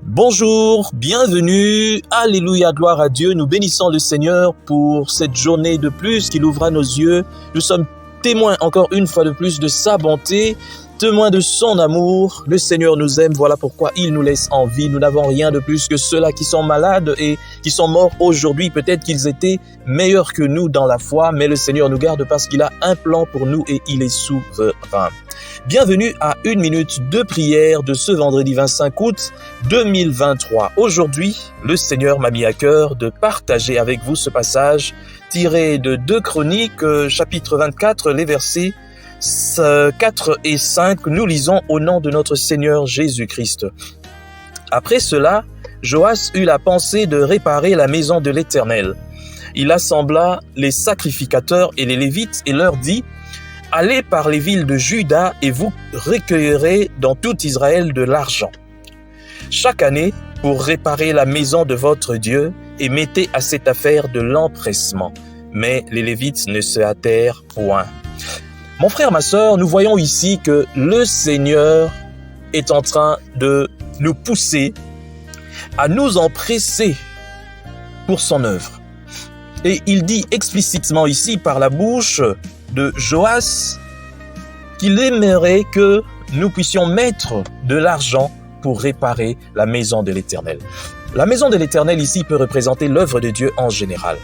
Bonjour, bienvenue, alléluia, gloire à Dieu. Nous bénissons le Seigneur pour cette journée de plus qu'il ouvra nos yeux. Nous sommes témoins encore une fois de plus de sa bonté, témoins de son amour. Le Seigneur nous aime, voilà pourquoi il nous laisse en vie. Nous n'avons rien de plus que ceux-là qui sont malades et qui sont morts aujourd'hui. Peut-être qu'ils étaient meilleurs que nous dans la foi, mais le Seigneur nous garde parce qu'il a un plan pour nous et il est souverain. Bienvenue à 1 minute de prière de ce vendredi 25 août 2023. Aujourd'hui, le Seigneur m'a mis à cœur de partager avec vous ce passage tiré de 2 Chroniques, chapitre 24, les versets 4 et 5. Nous lisons au nom de notre Seigneur Jésus-Christ. Après cela, Joas eut la pensée de réparer la maison de l'Éternel. Il assembla les sacrificateurs et les Lévites et leur dit: allez par les villes de Juda et vous recueillerez dans tout Israël de l'argent chaque année pour réparer la maison de votre Dieu, et mettez à cette affaire de l'empressement. Mais les Lévites ne se hâtèrent point. Mon frère, ma sœur, nous voyons ici que le Seigneur est en train de nous pousser à nous empresser pour son œuvre. Et il dit explicitement ici par la bouche de Joas qu'il aimerait que nous puissions mettre de l'argent pour réparer la maison de l'Éternel. La maison de l'Éternel ici peut représenter l'œuvre de Dieu en général.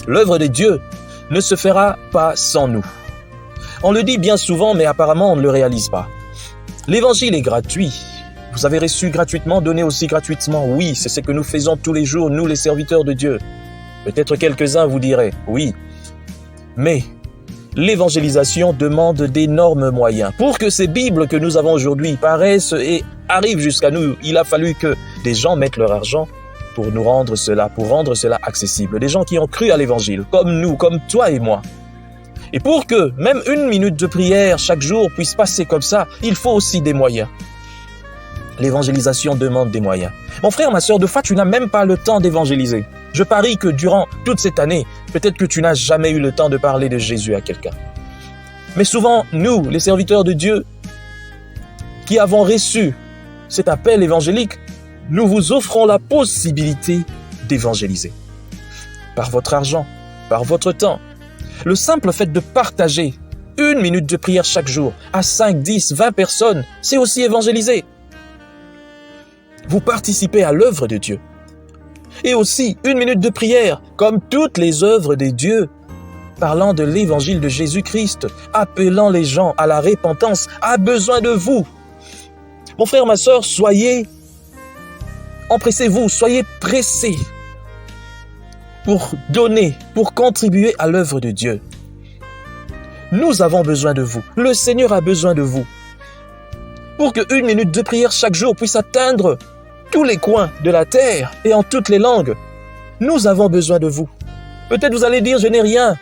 L'œuvre de Dieu ne se fera pas sans nous. On le dit bien souvent, mais apparemment on ne le réalise pas. L'évangile est gratuit. Vous avez reçu gratuitement, donné aussi gratuitement. Oui, c'est ce que nous faisons tous les jours, nous les serviteurs de Dieu. Peut-être quelques-uns vous diraient oui, mais l'évangélisation demande d'énormes moyens. Pour que ces Bibles que nous avons aujourd'hui paraissent et arrivent jusqu'à nous, il a fallu que des gens mettent leur argent pour nous rendre cela, pour rendre cela accessible. Des gens qui ont cru à l'évangile, comme nous, comme toi et moi. Et pour que même 1 minute de prière chaque jour puisse passer comme ça, il faut aussi des moyens. L'évangélisation demande des moyens. Mon frère, ma sœur, de fois, tu n'as même pas le temps d'évangéliser. Je parie que durant toute cette année, peut-être que tu n'as jamais eu le temps de parler de Jésus à quelqu'un. Mais souvent, nous, les serviteurs de Dieu, qui avons reçu cet appel évangélique, nous vous offrons la possibilité d'évangéliser. Par votre argent, par votre temps. Le simple fait de partager 1 minute de prière chaque jour à 5, 10, 20 personnes, c'est aussi évangéliser. Vous participez à l'œuvre de Dieu. Et aussi, 1 minute de prière, comme toutes les œuvres de Dieu, parlant de l'évangile de Jésus-Christ, appelant les gens à la repentance, a besoin de vous. Mon frère, ma sœur, empressez-vous, soyez pressés pour donner, pour contribuer à l'œuvre de Dieu. Nous avons besoin de vous. Le Seigneur a besoin de vous. Pour que 1 minute de prière chaque jour puisse atteindre tous les coins de la terre et en toutes les langues, nous avons besoin de vous. Peut-être vous allez dire, je n'ai rien,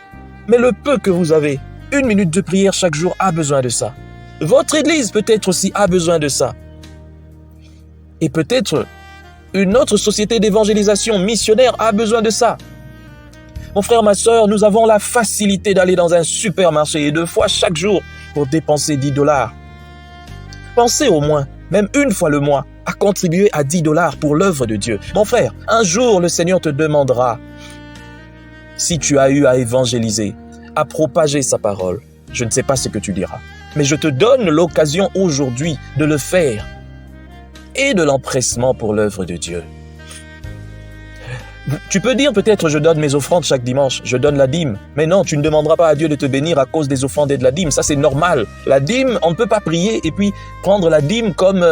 mais le peu que vous avez, 1 minute de prière chaque jour a besoin de ça. Votre église peut-être aussi a besoin de ça. Et peut-être une autre société d'évangélisation missionnaire a besoin de ça. Mon frère, ma sœur, nous avons la facilité d'aller dans un supermarché et 2 fois chaque jour pour dépenser $10. Pensez au moins, même 1 fois le mois, à contribuer à $10 pour l'œuvre de Dieu. Mon frère, un jour le Seigneur te demandera si tu as eu à évangéliser, à propager sa parole. Je ne sais pas ce que tu diras, mais je te donne l'occasion aujourd'hui de le faire et de l'empressement pour l'œuvre de Dieu. Tu peux dire peut-être je donne mes offrandes chaque dimanche, je donne la dîme. Mais non, tu ne demanderas pas à Dieu de te bénir à cause des offrandes et de la dîme. Ça, c'est normal. La dîme, on ne peut pas prier et puis prendre la dîme comme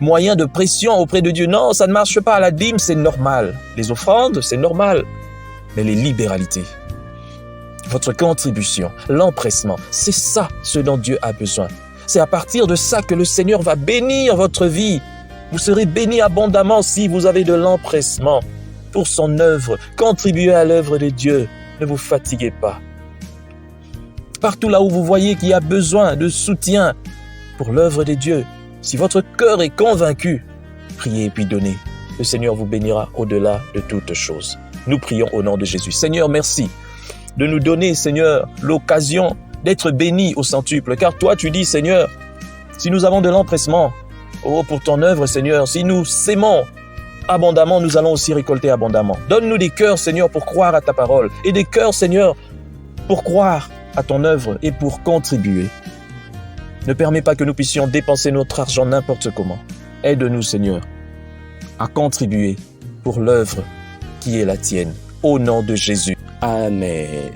moyen de pression auprès de Dieu. Non, ça ne marche pas. La dîme, c'est normal. Les offrandes, c'est normal. Mais les libéralités, votre contribution, l'empressement, c'est ça ce dont Dieu a besoin. C'est à partir de ça que le Seigneur va bénir votre vie. Vous serez bénis abondamment si vous avez de l'empressement pour son œuvre. Contribuez à l'œuvre de Dieu. Ne vous fatiguez pas. Partout là où vous voyez qu'il y a besoin de soutien pour l'œuvre de Dieu, si votre cœur est convaincu, priez et puis donnez. Le Seigneur vous bénira au-delà de toutes choses. Nous prions au nom de Jésus. Seigneur, merci de nous donner, Seigneur, l'occasion d'être bénis au centuple. Car toi, tu dis, Seigneur, si nous avons de l'empressement, Oh, pour ton œuvre, Seigneur, si nous sémons abondamment, nous allons aussi récolter abondamment. Donne-nous des cœurs, Seigneur, pour croire à ta parole et des cœurs, Seigneur, pour croire à ton œuvre et pour contribuer. Ne permets pas que nous puissions dépenser notre argent n'importe comment. Aide-nous, Seigneur, à contribuer pour l'œuvre qui est la tienne. Au nom de Jésus. Amen.